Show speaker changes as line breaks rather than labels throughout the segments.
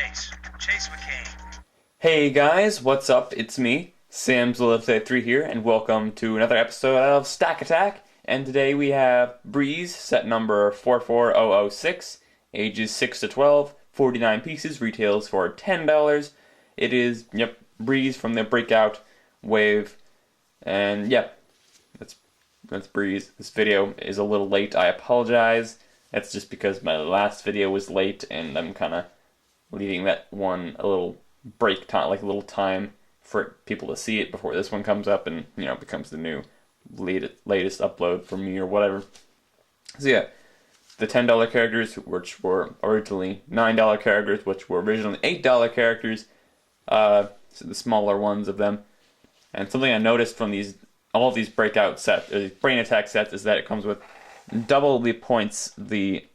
Chase McCain.
Hey guys, what's up? It's me, Sam's3 here, and welcome to another episode of Stack Attack. And today we have Breez, set number 44006, ages 6 to 12, 49 pieces, retails for $10. It is, Breez from the Breakout Wave, and that's Breez. This video is a little late, I apologize. That's just because my last video was late, and I'm kind of leaving that one a little break time, like a little time for people to see it before this one comes up and, becomes the new latest upload from me or whatever. So yeah, the $10 characters, which were originally $9 characters, which were originally $8 characters, so the smaller ones of them. And something I noticed from all of these breakout sets, brain attack sets, is that it comes with double the points the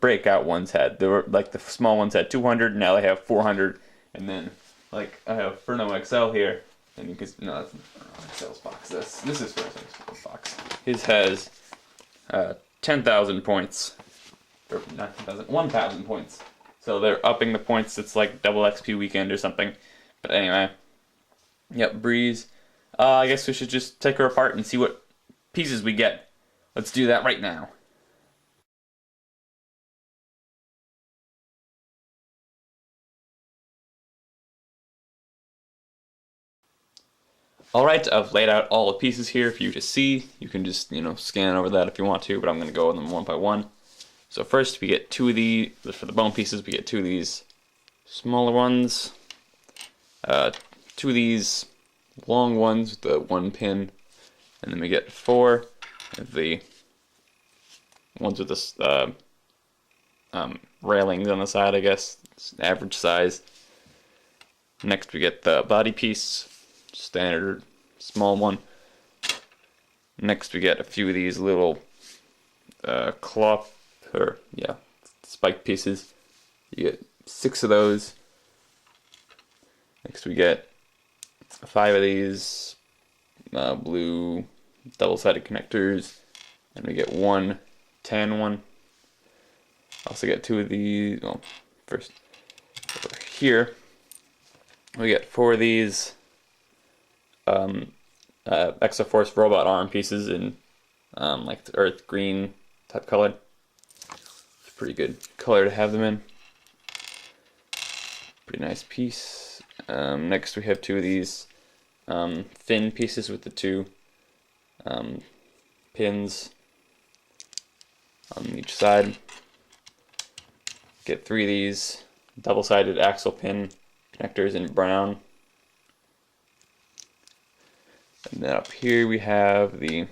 breakout ones had. They were like the small ones had 200, now they have 400, and then like I have Furno XL here, and you can that's Furno XL's box. This is Furno XL's box. His has 10,000 points, or not 10,000, 1,000 points. So they're upping the points. It's like double XP weekend or something. But anyway, yep, Breez. I guess we should just take her apart and see what pieces we get. Let's do that right now. Alright, I've laid out all the pieces here for you to see. You can just, scan over that if you want to, but I'm going to go over them one by one. So first we get two of these, for the bone pieces, we get two of these smaller ones. Two of these long ones with the one pin. And then we get four of the ones with the railings on the side, I guess. It's average size. Next we get the body piece. Standard small one. Next we get a few of these little spike pieces. You get 6 of those. Next we get 5 of these blue double-sided connectors, and we get one tan one. Also get 2 of these. Well, first over here we get 4 of these Exoforce robot arm pieces in like the earth green type color. It's a pretty good color to have them in. Pretty nice piece. Next we have 2 of these fin pieces with the 2 pins on each side. Get 3 of these double-sided axle pin connectors in brown. And then up here we have the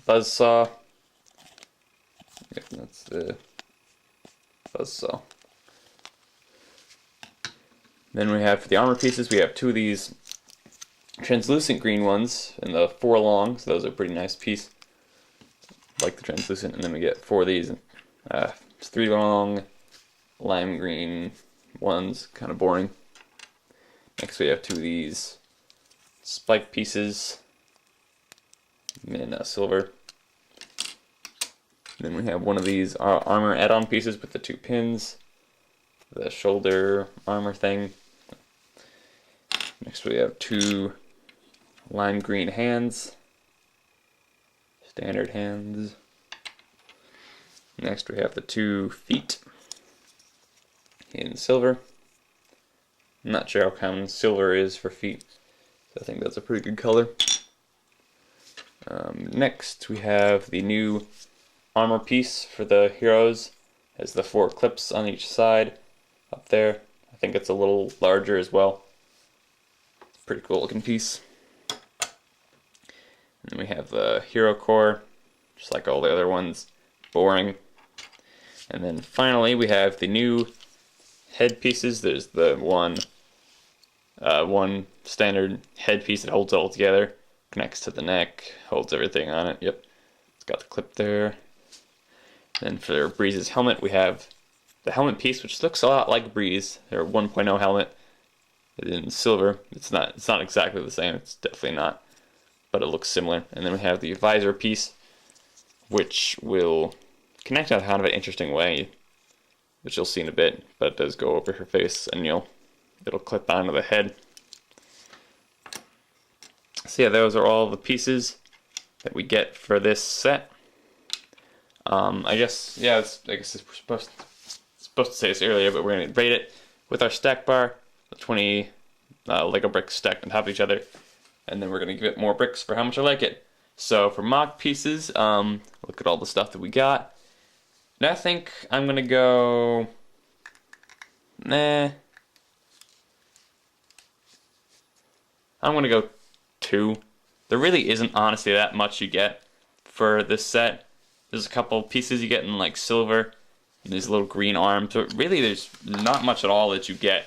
buzzsaw. Yep, that's the buzzsaw. Then we have, for the armor pieces, we have 2 of these translucent green ones and the 4 long, so those are a pretty nice piece. Like the translucent. And then we get 4 of these, 3 long lime green ones, kind of boring. Next we have 2 of these spike pieces in silver. Then we have one of these armor add-on pieces with the 2 pins, the shoulder armor thing. Next we have 2 lime green hands, standard hands. Next we have the 2 feet in silver. I'm not sure how common silver is for feet. I think that's a pretty good color. Next we have the new armor piece for the heroes. It has the 4 clips on each side up there. I think it's a little larger as well. Pretty cool looking piece. And then we have the hero core, just like all the other ones. Boring. And then finally we have the new head pieces. There's the one standard headpiece that holds it all together, connects to the neck, holds everything on it. Yep, it's got the clip there. Then for Breez's helmet, we have the helmet piece, which looks a lot like Breez, their 1.0 helmet in silver. It's not exactly the same. It's definitely not, but it looks similar. And then we have the visor piece, which will connect in kind of an interesting way. which you'll see in a bit, but it does go over her face, and it'll clip onto the head. So yeah, those are all the pieces that we get for this set. I guess it's supposed to say this earlier, but we're gonna rate it with our stack bar, the 20 Lego bricks stacked on top of each other, and then we're gonna give it more bricks for how much I like it. So for mock pieces, look at all the stuff that we got. And I think I'm gonna go. I'm gonna go 2. There really isn't honestly that much you get for this set. There's a couple pieces you get in like silver, and these little green arms. So really, there's not much at all that you get.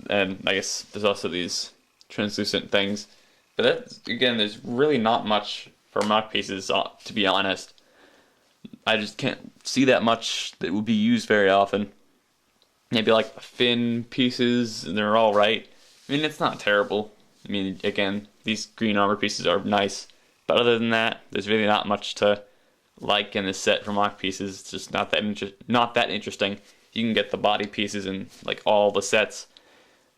And I guess there's also these translucent things. But that's, again, there's really not much for mock pieces, to be honest. I just can't see that much that would be used very often. Maybe like the fin pieces, and they're all right. I mean, it's not terrible. I mean, again, these green armor pieces are nice. But other than that, there's really not much to like in this set for mock pieces. It's just not that interesting. You can get the body pieces in like all the sets.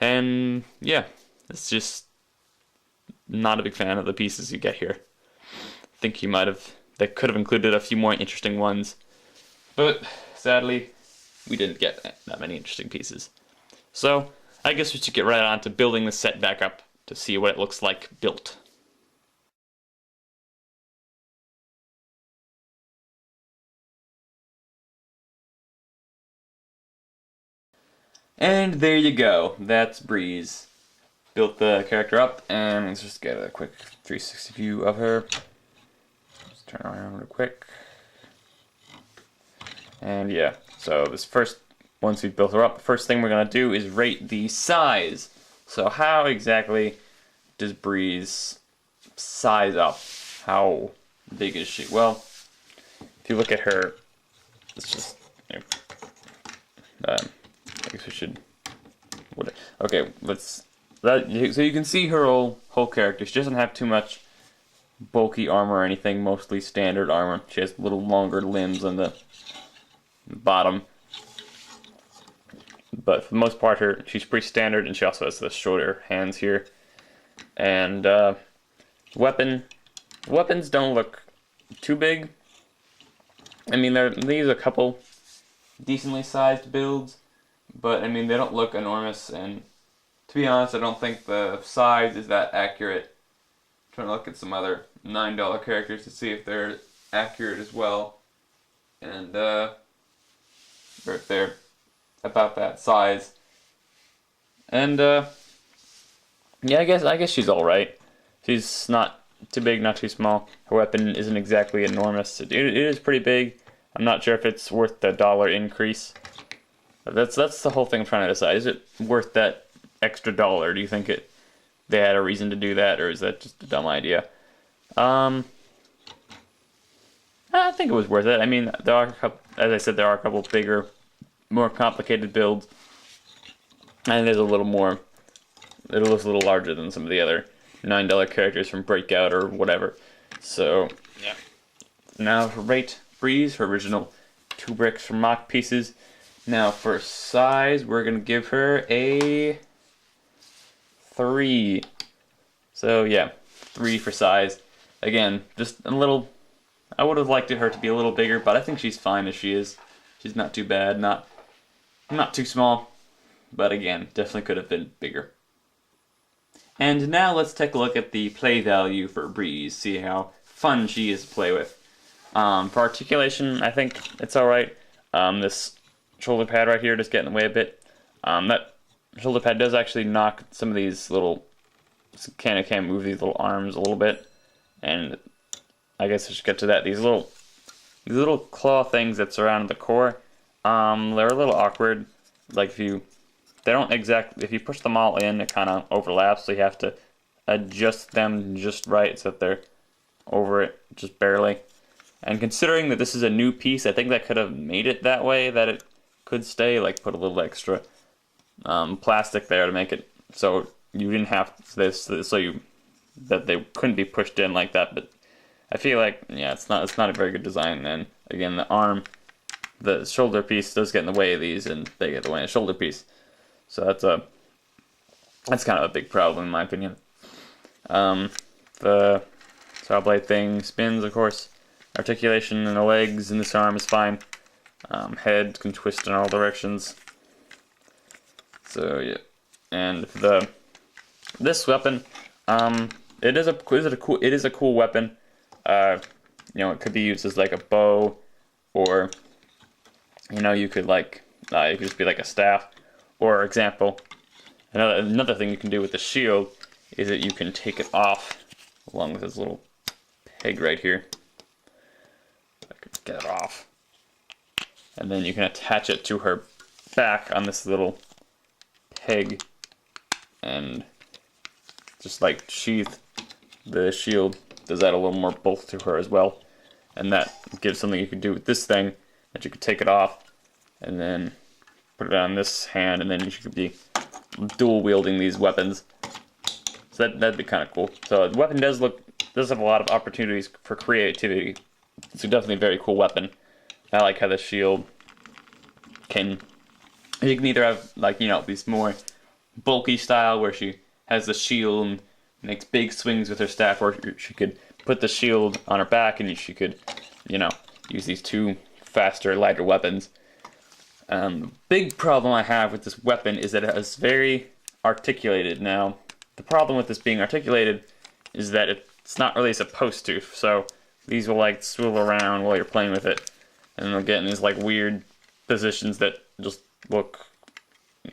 And yeah, it's just not a big fan of the pieces you get here. I think they could have included a few more interesting ones. But sadly, we didn't get that many interesting pieces. So I guess we should get right on to building the set back up to see what it looks like built. And there you go. That's Breez. Built the character up, and let's just get a quick 360 view of her. Just turn around real quick. And yeah, so once we've built her up, the first thing we're going to do is rate the size. So how exactly does Breez size up? How big is she? Well, if you look at her, let's just, I guess we should, okay, so you can see her whole character. She doesn't have too much bulky armor or anything, mostly standard armor. She has little longer limbs on the bottom. But for the most part, she's pretty standard, and she also has the shorter hands here. And weapons don't look too big. I mean, these are a couple decently sized builds, but I mean, they don't look enormous, and to be honest, I don't think the size is that accurate. I'm trying to look at some other $9 characters to see if they're accurate as well, and if they're about that size. And yeah, I guess she's all right. She's not too big, not too small. Her weapon isn't exactly enormous. It is pretty big. I'm not sure if it's worth the $1 increase. That's the whole thing I'm trying to decide. Is it worth that extra $1? Do you think they had a reason to do that, or is that just a dumb idea? I think it was worth it. I mean, as I said, there are a couple bigger, more complicated builds, and there's a little more. It looks a little larger than some of the other $9 characters from Breakout or whatever. So yeah. Now for rate Breez, her original 2 bricks for mock pieces. Now for size, we're gonna give her a 3. So yeah, 3 for size. Again, just a little. I would have liked her to be a little bigger, but I think she's fine as she is. She's not too bad, not too small, but again, definitely could have been bigger. And now let's take a look at the play value for Breez, see how fun she is to play with. For articulation, I think it's alright. This shoulder pad right here just getting in the way a bit. That shoulder pad does actually knock some of these little, can't move these little arms a little bit. And I guess I should get to that. These little claw things that surround the core, they're a little awkward. Like if you push them all in, it kind of overlaps, so you have to adjust them just right so that they're over it just barely. And considering that this is a new piece, I think that could have made it that way, that it could stay, like put a little extra plastic there to make it so you didn't have this, that they couldn't be pushed in like that. But I feel like, yeah, it's not a very good design. And again, the arm the shoulder piece does get in the way of these, and they get in the way of the shoulder piece. So that's kind of a big problem in my opinion. The saw blade thing spins, of course. Articulation in the legs and this arm is fine. Head can twist in all directions. So yeah, and this weapon, it is a cool weapon. It could be used as like a bow, or you could it could just be like a staff. Or example, another thing you can do with the shield is that you can take it off along with this little peg right here. I can get it off, and then you can attach it to her back on this little peg, and just like sheath the shield. Does add a little more bulk to her as well, and that gives something you could do with this thing, that you could take it off and then put it on this hand, and then you could be dual wielding these weapons. So that'd be kind of cool. So the weapon does have a lot of opportunities for creativity. It's definitely a very cool weapon. I like how the shield you can either have this more bulky style where she has the shield and makes big swings with her staff, or she could put the shield on her back and she could use these two faster, lighter weapons. Big problem I have with this weapon is that it is very articulated. Now, the problem with this being articulated is that it's not really supposed to. So these will swivel around while you're playing with it, and they'll get in these weird positions that just look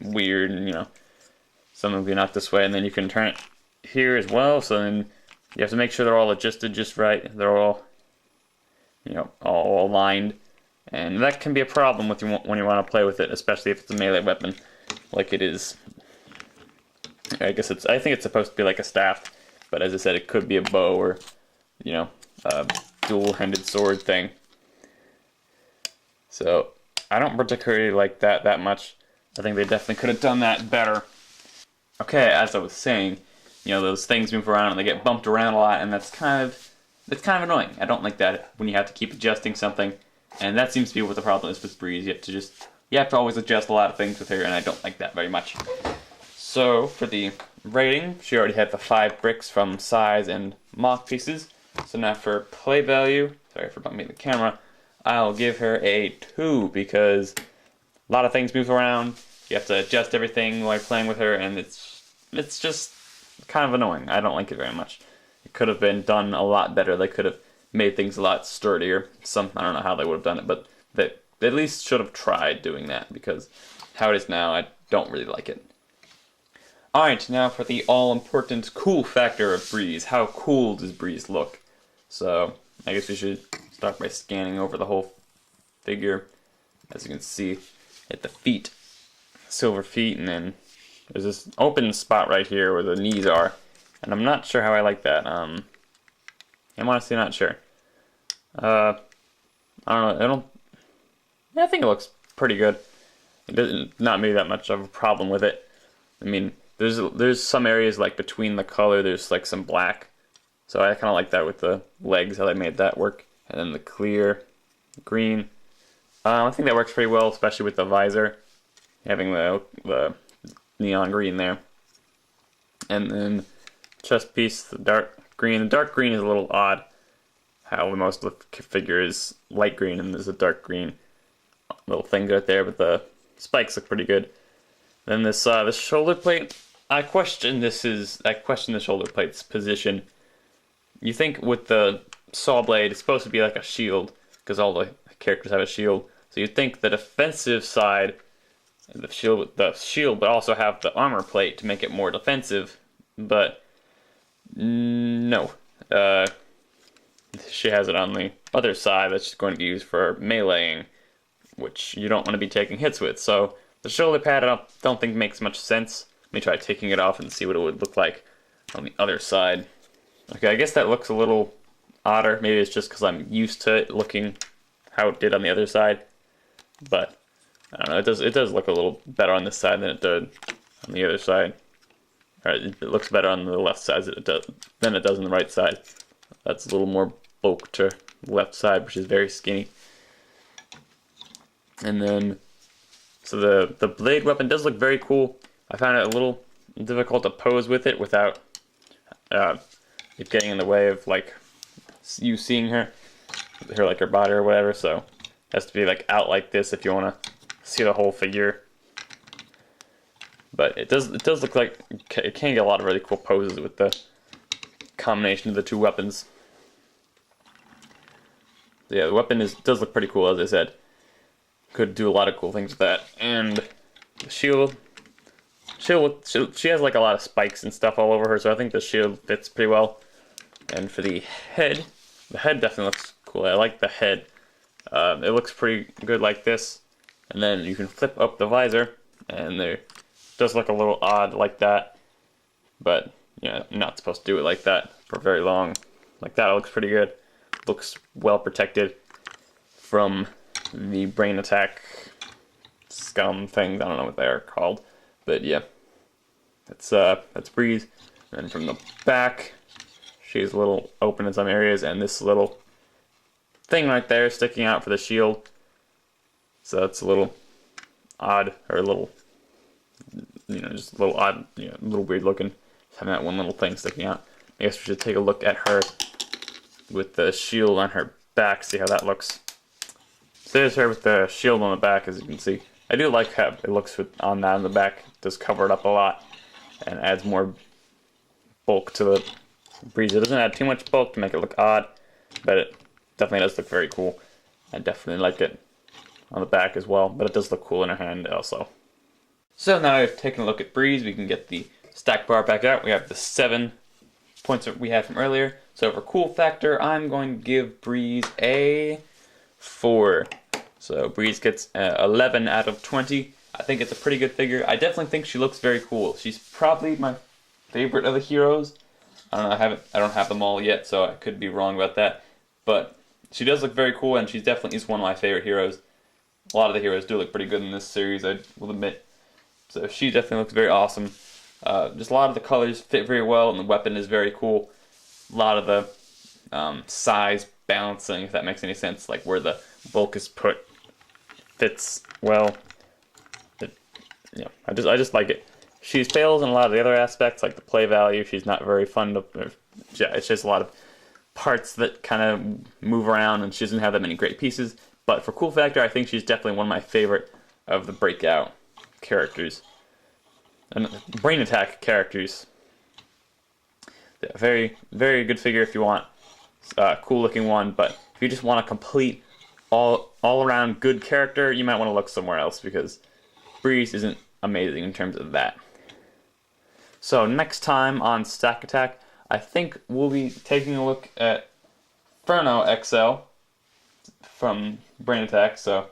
weird, and some will be knocked this way, and then you can turn it here as well. So then you have to make sure they're all adjusted just right. They're all all aligned. And that can be a problem when you want to play with it, especially if it's a melee weapon, like it is. I think it's supposed to be like a staff, but as I said, it could be a bow or, a dual-handed sword thing. So I don't particularly like that much. I think they definitely could have done that better. Okay, as I was saying, those things move around and they get bumped around a lot, and that's kind of annoying. I don't like that when you have to keep adjusting something. And that seems to be what the problem is with Breez. You have to always adjust a lot of things with her, and I don't like that very much. So for the rating, she already had the 5 bricks from size and mock pieces. So now for play value, sorry for bumping the camera, I'll give her a 2 because a lot of things move around. You have to adjust everything while you're playing with her, and it's just kind of annoying. I don't like it very much. It could have been done a lot better. They could have made things a lot sturdier. I don't know how they would have done it, but they at least should have tried doing that, because how it is now, I don't really like it. Alright, now for the all-important cool factor of Breez. How cool does Breez look? So, I guess we should start by scanning over the whole figure. As you can see, at the feet, silver feet, and then there's this open spot right here where the knees are. And I'm not sure how I like that. I'm honestly not sure. I don't know. I think it looks pretty good. It doesn't not maybe that much of a problem with it. I mean, there's some areas between the color. There's some black, so I kind of like that with the legs, how they made that work. And then the clear green. I think that works pretty well, especially with the visor, having the neon green there. And then chest piece, the dark green. The dark green is a little odd. How most of the figure is light green and there's a dark green little thing right there, but the spikes look pretty good. Then this shoulder plate, I question the shoulder plate's position. You think with the saw blade, it's supposed to be like a shield, because all the characters have a shield. So you'd think the defensive side, the shield, but also have the armor plate to make it more defensive. But no. She has it on the other side that's going to be used for meleeing, which you don't want to be taking hits with. So the shoulder pad I don't think makes much sense. Let me try taking it off and see what it would look like on the other side. Okay, I guess that looks a little odder. Maybe it's just because I'm used to it looking how it did on the other side. But I don't know. It does look a little better on this side than it did on the other side. Or it looks better on the left side than it does on the right side. That's a little more bulk to the left side, which is very skinny. And then, so the blade weapon does look very cool. I found it a little difficult to pose with it without it getting in the way of like you seeing her like her body or whatever. So it has to be like out like this if you want to see the whole figure. But it does look like it can get a lot of really cool poses with the combination of the two weapons. So yeah, the weapon does look pretty cool, as I said. Could do a lot of cool things with that. And the shield, she has like a lot of spikes and stuff all over her, so I think the shield fits pretty well. And for the head definitely looks cool. I like the head. It looks pretty good like this. And then you can flip up the visor, and there does look a little odd like that. But yeah, I'm not supposed to do it like that for very long. Like that, it looks pretty good. Looks well protected from the brain attack scum things. I don't know what they are called, but yeah, that's Breez. And from the back, she's a little open in some areas, and this little thing right there sticking out for the shield. So that's a little odd, or a little, just a little odd, a little weird looking. Just having that one little thing sticking out. I guess we should take a look at her with the shield on her back, see how that looks. So there's her with the shield on the back, as you can see. I do like how it looks on that on the back. It does cover it up a lot and adds more bulk to the Breez. It doesn't add too much bulk to make it look odd, but it definitely does look very cool. I definitely like it on the back as well, but it does look cool in her hand also. So now I've taken a look at Breez, we can get the stack bar back out. We have the 7 points that we had from earlier. So for cool factor, I'm going to give Breez a 4. So Breez gets 11 out of 20. I think it's a pretty good figure. I definitely think she looks very cool. She's probably my favorite of the heroes. I don't know, I don't have them all yet, so I could be wrong about that. But she does look very cool, and she definitely is one of my favorite heroes. A lot of the heroes do look pretty good in this series, I will admit. So she definitely looks very awesome. Just a lot of the colors fit very well, and the weapon is very cool. A lot of the size balancing, if that makes any sense, like where the bulk is put, fits well. I just like it. She fails in a lot of the other aspects, like the play value. She's not very fun to. Yeah, it's just a lot of parts that kind of move around, and she doesn't have that many great pieces. But for cool factor, I think she's definitely one of my favorite of the breakout characters. And brain attack characters. Yeah, very, very good figure if you want a cool looking one, but if you just want a complete, all around good character, you might want to look somewhere else, because Breez isn't amazing in terms of that. So next time on Stack Attack, I think we'll be taking a look at Inferno XL from Brain Attack, so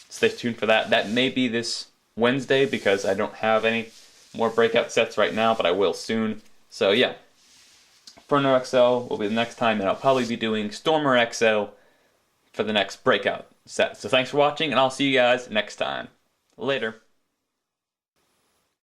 stay tuned for that. That may be this Wednesday, because I don't have any more breakout sets right now, but I will soon. So yeah, Inferno XL will be the next time, and I'll probably be doing Stormer XL for the next breakout set. So thanks for watching, and I'll see you guys next time. Later.